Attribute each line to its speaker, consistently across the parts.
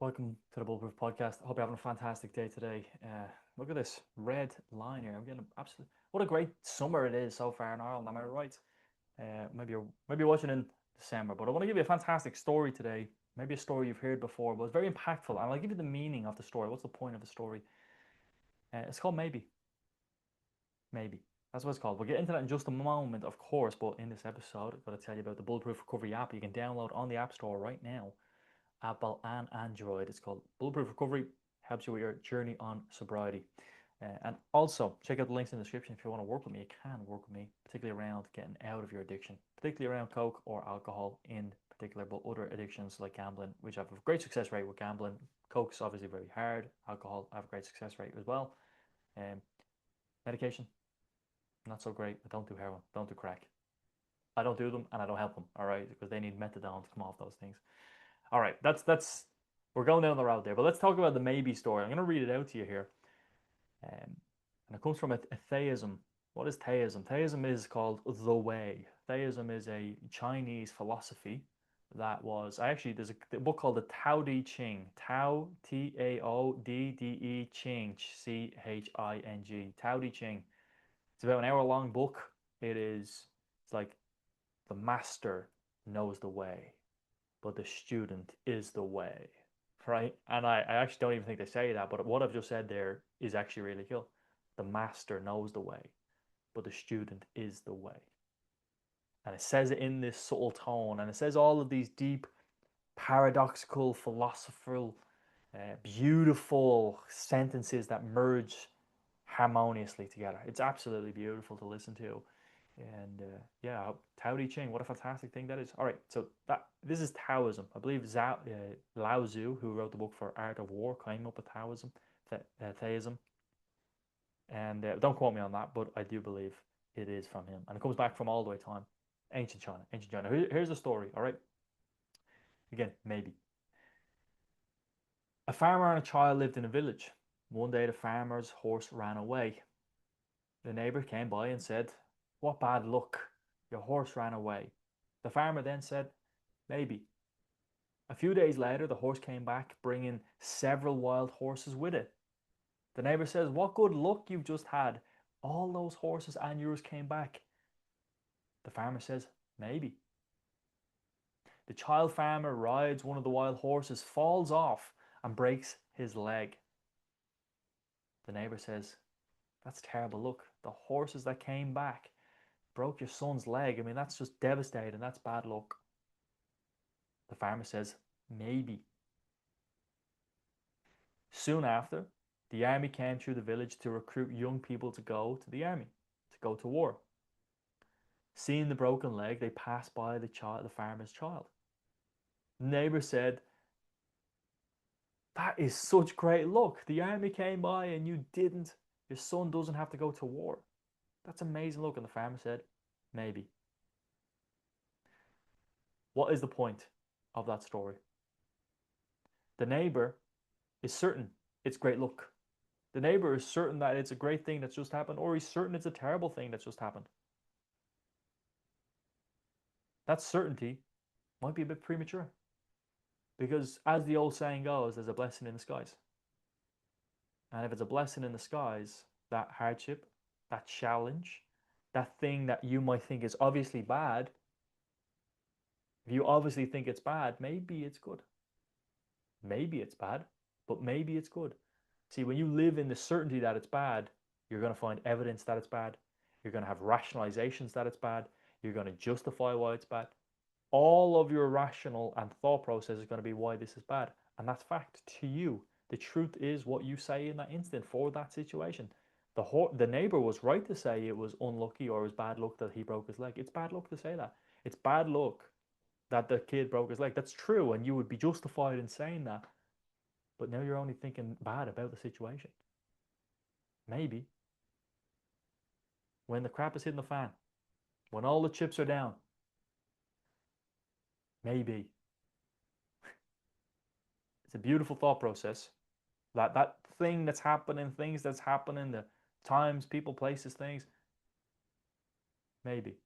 Speaker 1: Welcome to the Bulletproof Podcast. I hope you're having a fantastic day today. Look at this red line here. I'm getting absolutely what a great summer it is so far in Ireland. Am I right? Maybe you're watching in December, but I want to give you a fantastic story today. Maybe a story you've heard before, but it's very impactful. And I'll give you the meaning of the story. What's the point of the story? It's called Maybe. Maybe. That's what it's called. We'll get into that in just a moment, of course. But in this episode, I'm going to tell you about the Bulletproof Recovery app you can download on the App Store right now. Apple and Android. It's called Bulletproof Recovery. Helps you with your journey on sobriety. And also, check out the links in the description if you want to work with me. You can work with me, particularly around getting out of your addiction, particularly around Coke or alcohol in particular, but other addictions like gambling, which I have a great success rate with gambling. Coke's obviously very hard. Alcohol, I have a great success rate as well. Um, Medication, not so great. I don't do heroin, don't do crack. I don't do them and I don't help them, all right, because they need methadone to come off those things. All right, that's we're going down the road there. But let's talk about the maybe story. I'm going to read it out to you here, and it comes from a theism. What is theism? Theism is called the way. Theism is a Chinese philosophy that was actually there's a book called the Tao Te Ching. Tao Taoddde Ching Ching. Tao Te Ching. It's about an hour long book. It's like the master knows the way, but the student is the way, right? And I actually don't even think they say that, but what I've just said there is actually really cool. The master knows the way, but the student is the way. And it says it in this subtle tone, and it says all of these deep, paradoxical, philosophical, beautiful sentences that merge harmoniously together. It's absolutely beautiful to listen to. And yeah, Tao Te Ching, what a fantastic thing that is. All right, so this is Taoism. I believe Lao Tzu, who wrote the book for Art of War, came up with Taoism, Theism. And don't quote me on that, but I do believe it is from him. And it comes back from all the way time. Ancient China, ancient China. Here's the story, all right? Again, maybe. A farmer and a child lived in a village. One day the farmer's horse ran away. The neighbor came by and said, "What bad luck, your horse ran away." The farmer then said, "Maybe." A few days later, the horse came back, bringing several wild horses with it. The neighbor says, "What good luck you've just had. All those horses and yours came back." The farmer says, "Maybe." The child farmer rides one of the wild horses, falls off, and breaks his leg. The neighbor says, "That's terrible luck. The horses that came back broke your son's leg. I mean, that's just devastating. That's bad luck." The farmer says, "Maybe." Soon after, the army came through the village to recruit young people to go to the army, to go to war. Seeing the broken leg, they passed by the farmer's child. The neighbor said, "That is such great luck. The army came by and you didn't. Your son doesn't have to go to war. That's amazing luck." And the farmer said, "Maybe." What is the point of that story? The neighbor is certain it's great luck. The neighbor is certain that it's a great thing that's just happened, or he's certain it's a terrible thing that's just happened. That certainty might be a bit premature because, as the old saying goes, there's a blessing in the skies. And if it's a blessing in the skies, that hardship, that challenge, that thing that you might think is obviously bad, if you obviously think it's bad, maybe it's good. Maybe it's bad, but maybe it's good. See, when you live in the certainty that it's bad, you're going to find evidence that it's bad. You're going to have rationalizations that it's bad. You're going to justify why it's bad. All of your rational and thought process is going to be why this is bad. And that's fact to you. The truth is what you say in that instant for that situation. The neighbor was right to say it was unlucky or it was bad luck that he broke his leg. It's bad luck to say that. It's bad luck that the kid broke his leg. That's true, and you would be justified in saying that. But now you're only thinking bad about the situation. Maybe when the crap is hitting the fan, when all the chips are down, maybe. It's a beautiful thought process. That thing that's happening, things that's happening, the times, people, places, things. Maybe.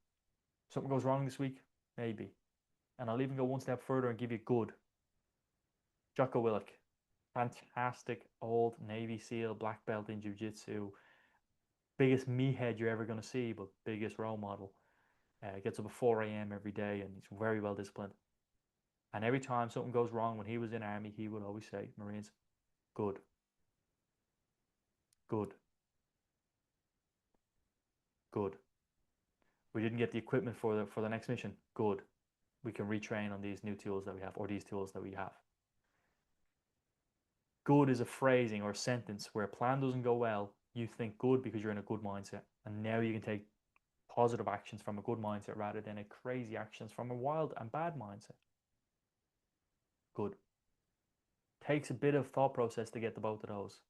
Speaker 1: Something goes wrong this week. Maybe. And I'll even go one step further and give you good. Jocko Willink. Fantastic old Navy SEAL, black belt in jiu-jitsu. Biggest meathead you're ever going to see, but biggest role model. Gets up at 4 a.m. every day and he's very well disciplined. And every time something goes wrong when he was in army, he would always say, Marines, good, good, good. We didn't get the equipment for the next mission. Good. We can retrain on these new tools that we have, or these tools that we have. Good is a phrasing or a sentence where a plan doesn't go well, you think good because you're in a good mindset. And now you can take positive actions from a good mindset rather than a crazy actions from a wild and bad mindset. Good. Takes a bit of thought process to get to both of those.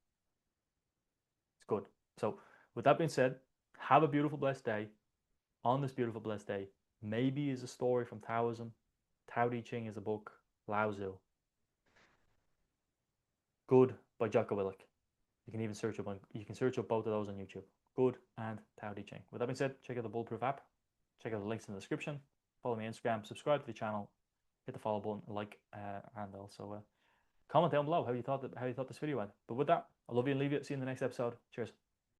Speaker 1: It's good. So with that being said, have a beautiful, blessed day. On this beautiful, blessed day, maybe is a story from Taoism. Tao Te Ching is a book. Lao Tzu. Good by Jocko Willink. You can even search up both of those on YouTube. Good and Tao Te Ching. With that being said, check out the Bulletproof app. Check out the links in the description. Follow me on Instagram. Subscribe to the channel. Hit the follow button, like, and also comment down below how you thought this video went. But with that, I love you and leave you. See you in the next episode. Cheers.